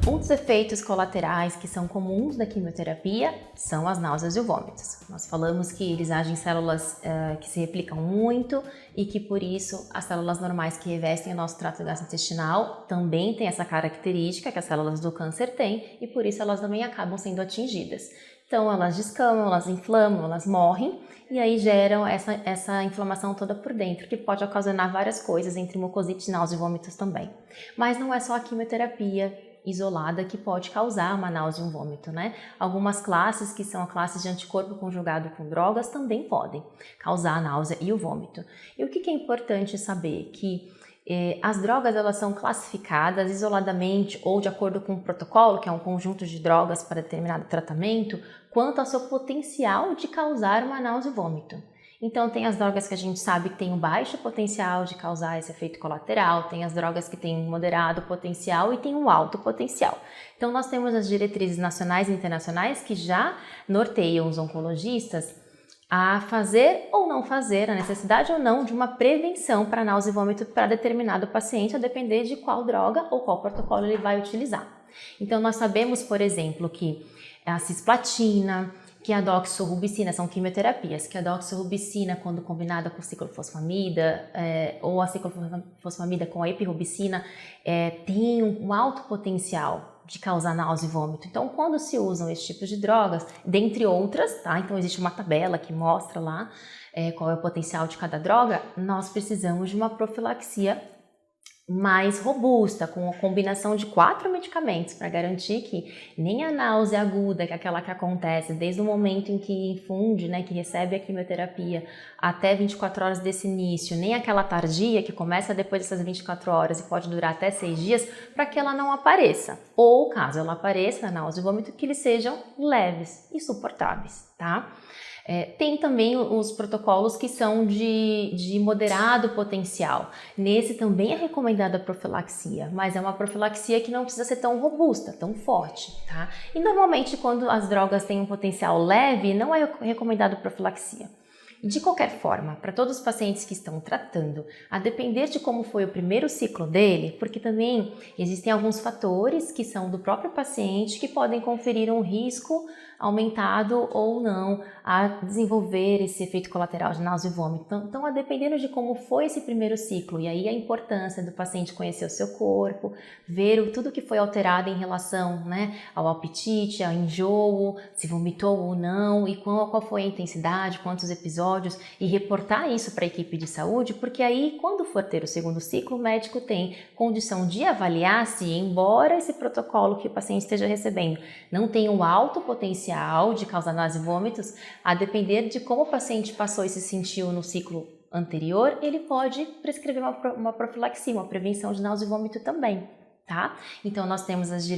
Outros efeitos colaterais que são comuns da quimioterapia são as náuseas e vômitos. Nós falamos que eles agem em células que se replicam muito e que por isso as células normais que revestem o nosso trato gastrointestinal também têm essa característica que as células do câncer têm e por isso elas também acabam sendo atingidas. Então elas descamam, elas inflamam, elas morrem e aí geram essa inflamação toda por dentro, que pode ocasionar várias coisas, entre mucosite, náusea e vômitos também. Mas não é só a quimioterapia isolada que pode causar uma náusea e um vômito, né? Algumas classes, que são a classe de anticorpo conjugado com drogas, também podem causar a náusea e o vômito. E o que é importante saber? Que as drogas elas são classificadas isoladamente ou de acordo com o protocolo, que é um conjunto de drogas para determinado tratamento, quanto ao seu potencial de causar uma náusea e vômito. Então tem as drogas que a gente sabe que tem um baixo potencial de causar esse efeito colateral, tem as drogas que têm um moderado potencial e tem um alto potencial. Então nós temos as diretrizes nacionais e internacionais que já norteiam os oncologistas a fazer ou não fazer, a necessidade ou não de uma prevenção para náusea e vômito para determinado paciente, a depender de qual droga ou qual protocolo ele vai utilizar. Então nós sabemos, por exemplo, que a cisplatina, que a doxorubicina são quimioterapias, que a doxorubicina, quando combinada com ciclofosfamida ou a ciclofosfamida com a epirubicina, tem um alto potencial de causar náusea e vômito. Então, quando se usam esse tipo de drogas, dentre outras, tá? Então existe uma tabela que mostra lá qual é o potencial de cada droga, nós precisamos de uma profilaxia mais robusta, com a combinação de 4 medicamentos para garantir que nem a náusea aguda, que é aquela que acontece desde o momento em que infunde, né, que recebe a quimioterapia, até 24 horas desse início, nem aquela tardia que começa depois dessas 24 horas e pode durar até 6 dias, para que ela não apareça. Ou, caso ela apareça, a náusea e vômito, que eles sejam leves e suportáveis, tá? Tem também os protocolos que são de moderado potencial. Nesse também é recomendada a profilaxia, mas é uma profilaxia que não precisa ser tão robusta, tão forte, tá? E normalmente quando as drogas têm um potencial leve, não é recomendado profilaxia. De qualquer forma, para todos os pacientes que estão tratando, a depender de como foi o primeiro ciclo dele, porque também existem alguns fatores que são do próprio paciente que podem conferir um risco aumentado ou não a desenvolver esse efeito colateral de náusea e vômito. Então, a dependendo de como foi esse primeiro ciclo, e aí a importância do paciente conhecer o seu corpo, ver tudo que foi alterado em relação, né, ao apetite, ao enjoo, se vomitou ou não, e qual foi a intensidade, quantos episódios, e reportar isso para a equipe de saúde, porque aí, quando for ter o segundo ciclo, o médico tem condição de avaliar se, embora esse protocolo que o paciente esteja recebendo não tenha um alto potencial de causar náusea e vômitos, a depender de como o paciente passou e se sentiu no ciclo anterior, ele pode prescrever uma profilaxia, uma prevenção de náusea e vômito também. Tá? Então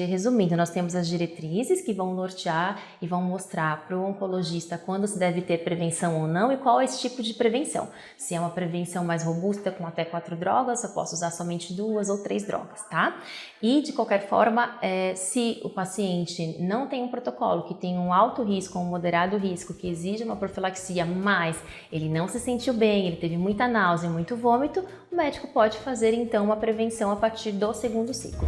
resumindo, nós temos as diretrizes que vão nortear e vão mostrar para o oncologista quando se deve ter prevenção ou não e qual é esse tipo de prevenção. Se é uma prevenção mais robusta com até 4 drogas, eu posso usar somente 2 ou 3 drogas, tá? E de qualquer forma, se o paciente não tem um protocolo que tem um alto risco ou um moderado risco que exige uma profilaxia, mas ele não se sentiu bem, ele teve muita náusea, muito vômito, o médico pode fazer então uma prevenção a partir do segundo ciclo.